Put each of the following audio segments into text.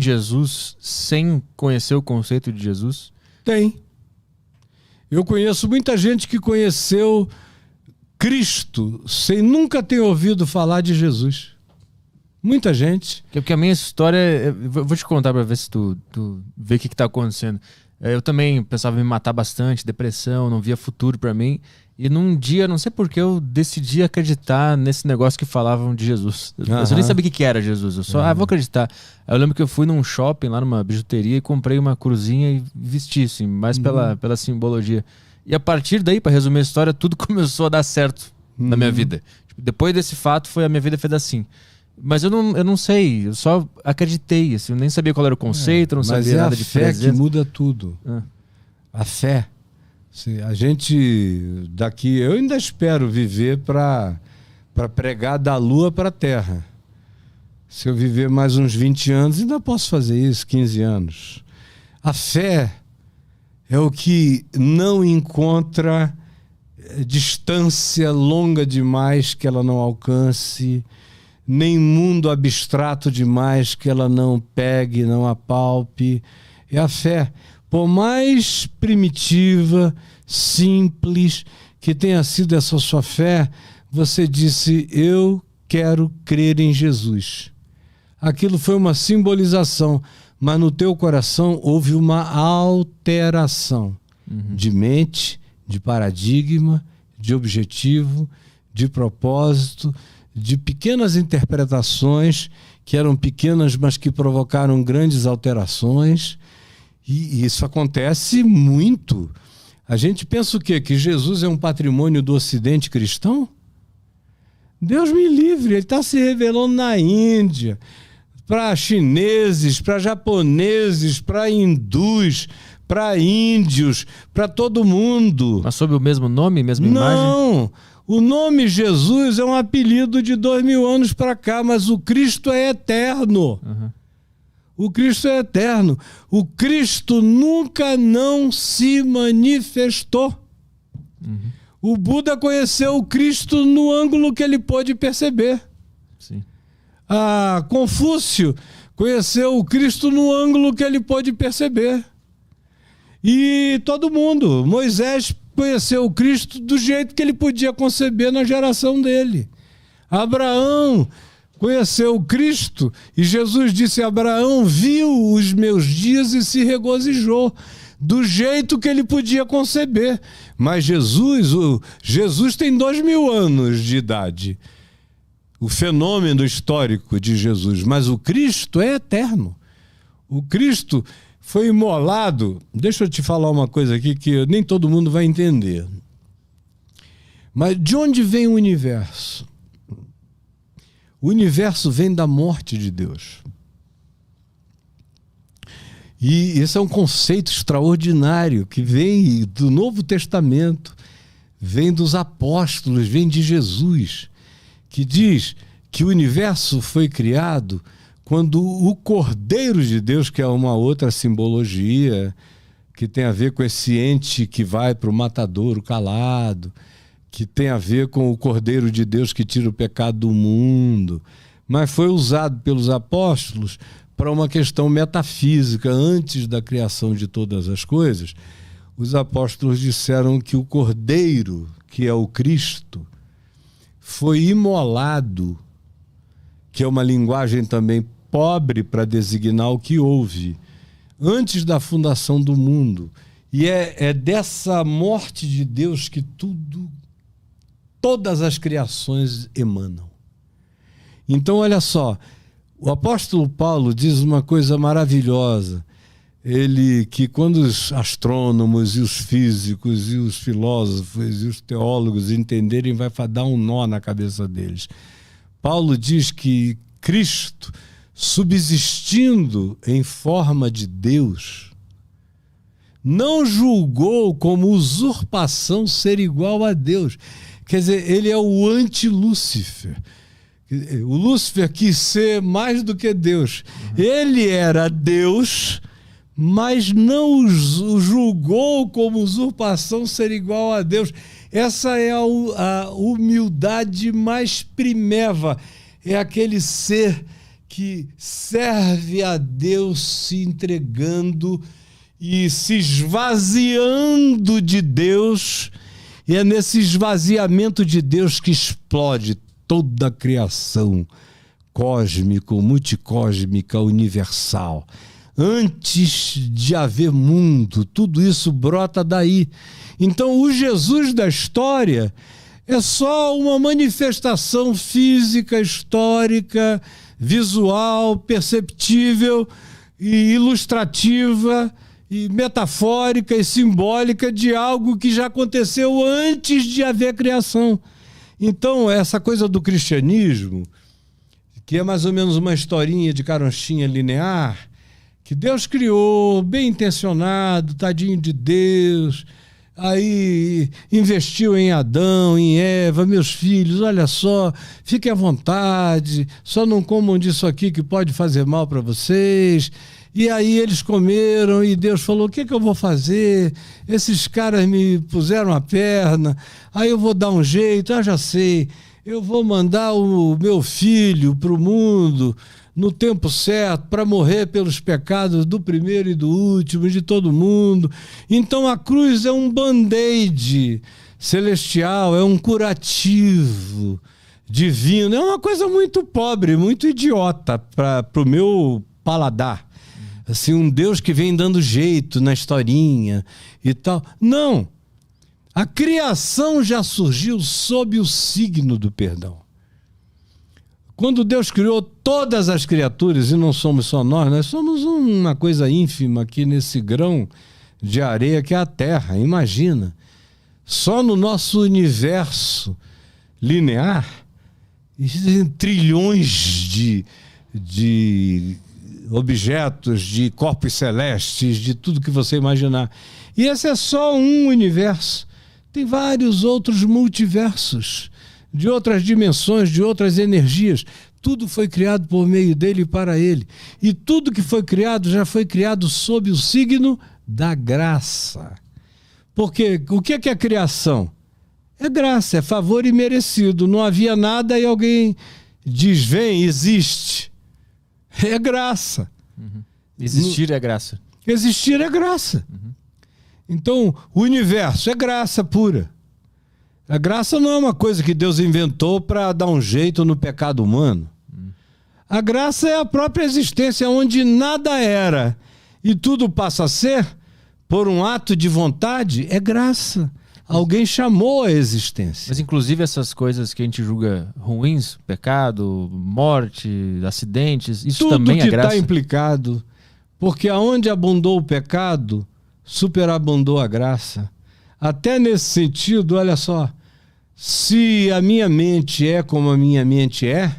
Jesus sem conhecer o conceito de Jesus? Tem. Eu conheço muita gente que conheceu Cristo sem nunca ter ouvido falar de Jesus. Muita gente. Porque a minha história... Eu vou te contar pra ver se tu vê o que tá acontecendo. Eu também pensava em me matar bastante, depressão, não via futuro pra mim. E num dia, não sei por que, eu decidi acreditar nesse negócio que falavam de Jesus. Eu nem sabia o que era Jesus. Eu só, vou acreditar. Aí eu lembro que eu fui num shopping, lá numa bijuteria, e comprei uma cruzinha e vesti, assim, mais pela simbologia. E a partir daí, pra resumir a história, tudo começou a dar certo na minha vida. Tipo, depois desse fato, a minha vida fez assim. Mas eu não sei, eu só acreditei, assim, eu nem sabia qual era o conceito, não sabia nada de fé que muda tudo. A fé. A gente daqui, eu ainda espero viver para pregar da lua para a terra. Se eu viver mais uns 20 anos, ainda posso fazer isso, 15 anos. A fé é o que não encontra distância longa demais que ela não alcance, nem mundo abstrato demais que ela não pegue, não apalpe. É a fé. Por mais primitiva, simples que tenha sido essa sua fé, você disse, eu quero crer em Jesus. Aquilo foi uma simbolização, mas no teu coração houve uma alteração de mente, de paradigma, de objetivo, de propósito, de pequenas interpretações que eram pequenas, mas que provocaram grandes alterações. E isso acontece muito. A gente pensa o quê? Que Jesus é um patrimônio do Ocidente cristão? Deus me livre, ele está se revelando na Índia, para chineses, para japoneses, para hindus, para índios, para todo mundo. Mas sob o mesmo nome, mesma imagem? Não, o nome Jesus é um apelido de 2000 anos para cá, mas o Cristo é eterno. O Cristo é eterno. O Cristo nunca não se manifestou. O Buda conheceu o Cristo no ângulo que ele pôde perceber. Sim. Confúcio conheceu o Cristo no ângulo que ele pôde perceber. E todo mundo. Moisés conheceu o Cristo do jeito que ele podia conceber na geração dele. Abraão conheceu o Cristo e Jesus disse, Abraão viu os meus dias e se regozijou, do jeito que ele podia conceber. Mas Jesus tem 2000 anos de idade, o fenômeno histórico de Jesus, mas o Cristo é eterno. O Cristo foi imolado. Deixa eu te falar uma coisa aqui que nem todo mundo vai entender. Mas de onde vem o universo? O universo vem da morte de Deus. E esse é um conceito extraordinário que vem do Novo Testamento, vem dos apóstolos, vem de Jesus, que diz que o universo foi criado quando o Cordeiro de Deus, que é uma outra simbologia, que tem a ver com esse ente que vai para o matadouro calado, que tem a ver com o Cordeiro de Deus que tira o pecado do mundo, mas foi usado pelos apóstolos para uma questão metafísica. Antes da criação de todas as coisas, os apóstolos disseram que o Cordeiro, que é o Cristo, foi imolado, que é uma linguagem também pobre para designar o que houve, antes da fundação do mundo. E é dessa morte de Deus que todas as criações emanam. Então, olha só, o apóstolo Paulo diz uma coisa maravilhosa. Que quando os astrônomos e os físicos e os filósofos e os teólogos entenderem, vai dar um nó na cabeça deles. Paulo diz que Cristo, subsistindo em forma de Deus, não julgou como usurpação ser igual a Deus. Quer dizer, ele é o anti-Lúcifer. O Lúcifer quis ser mais do que Deus. Ele era Deus, mas não o julgou como usurpação ser igual a Deus. Essa é a humildade mais primeva. É aquele ser que serve a Deus se entregando e se esvaziando de Deus, e é nesse esvaziamento de Deus que explode toda a criação cósmica, multicósmica, universal. Antes de haver mundo, tudo isso brota daí. Então, o Jesus da história é só uma manifestação física, histórica, visual, perceptível e ilustrativa e metafórica e simbólica de algo que já aconteceu antes de haver criação. Então, essa coisa do cristianismo, que é mais ou menos uma historinha de caronchinha linear, que Deus criou, bem intencionado, tadinho de Deus, aí investiu em Adão, em Eva, meus filhos, olha só, fiquem à vontade, só não comam disso aqui que pode fazer mal para vocês. E aí eles comeram e Deus falou, o que eu vou fazer? Esses caras me puseram a perna, aí eu vou dar um jeito, já sei, eu vou mandar o meu filho para o mundo no tempo certo, para morrer pelos pecados do primeiro e do último, de todo mundo. Então a cruz é um band-aid celestial, é um curativo divino, é uma coisa muito pobre, muito idiota para o meu paladar. Assim, um Deus que vem dando jeito na historinha e tal. Não! A criação já surgiu sob o signo do perdão. Quando Deus criou todas as criaturas, e não somos só nós somos uma coisa ínfima aqui nesse grão de areia que é a Terra, imagina. Só no nosso universo linear, existem trilhões de objetos, de corpos celestes, de tudo que você imaginar. E esse é só um universo. Tem vários outros multiversos, de outras dimensões, de outras energias. Tudo foi criado por meio dele e para ele. E tudo que foi criado já foi criado sob o signo da graça. Porque o que é criação? É graça, é favor imerecido. Não havia nada e alguém diz, vem, existe. É graça. Uhum. Existir é graça. Existir é graça. Uhum. Então, o universo é graça pura. A graça não é uma coisa que Deus inventou para dar um jeito no pecado humano. A graça é a própria existência, onde nada era e tudo passa a ser, por um ato de vontade, é graça. Alguém chamou a existência. Mas inclusive essas coisas que a gente julga ruins, pecado, morte, acidentes, isso tudo também é graça? Tudo que está implicado. Porque aonde abundou o pecado, superabundou a graça. Até nesse sentido, olha só, se a minha mente é como a minha mente é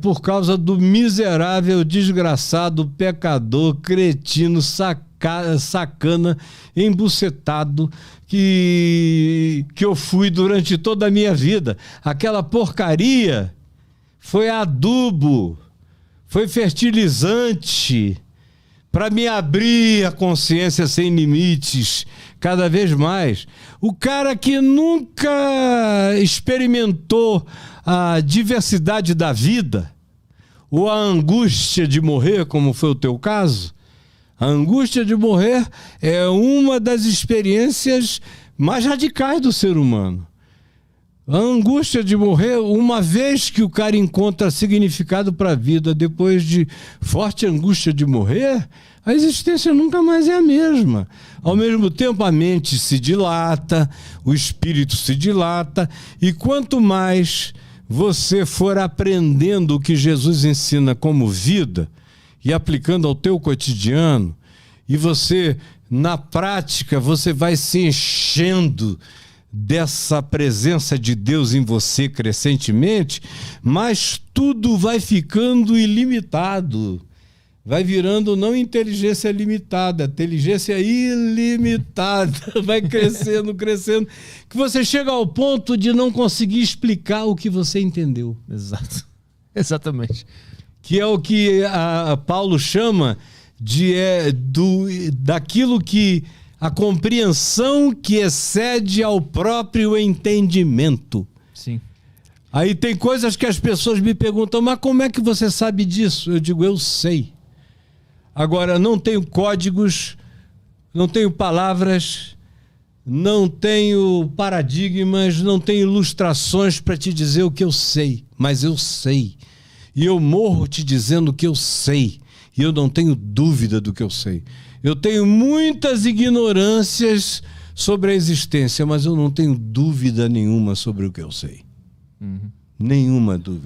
por causa do miserável, desgraçado, pecador, cretino, sacana, embucetado que eu fui durante toda a minha vida. Aquela porcaria foi adubo, foi fertilizante para me abrir a consciência sem limites, cada vez mais. O cara que nunca experimentou a diversidade da vida, ou a angústia de morrer, como foi o teu caso, a angústia de morrer é uma das experiências mais radicais do ser humano. A angústia de morrer, uma vez que o cara encontra significado para a vida, depois de forte angústia de morrer, a existência nunca mais é a mesma. Ao mesmo tempo, a mente se dilata, o espírito se dilata, e quanto mais você for aprendendo o que Jesus ensina como vida e aplicando ao teu cotidiano, e você, na prática, você vai se enchendo dessa presença de Deus em você crescentemente, mas tudo vai ficando ilimitado. Vai virando não inteligência limitada, inteligência ilimitada. Vai crescendo, crescendo, que você chega ao ponto de não conseguir explicar o que você entendeu. Exato. Exatamente. Que é o que Paulo chama daquilo que a compreensão que excede ao próprio entendimento. Sim. Aí tem coisas que as pessoas me perguntam, mas como é que você sabe disso? Eu digo, eu sei. Agora, não tenho códigos, não tenho palavras, não tenho paradigmas, não tenho ilustrações para te dizer o que eu sei, mas eu sei. E eu morro te dizendo que eu sei. E eu não tenho dúvida do que eu sei. Eu tenho muitas ignorâncias sobre a existência, mas eu não tenho dúvida nenhuma sobre o que eu sei. Nenhuma dúvida.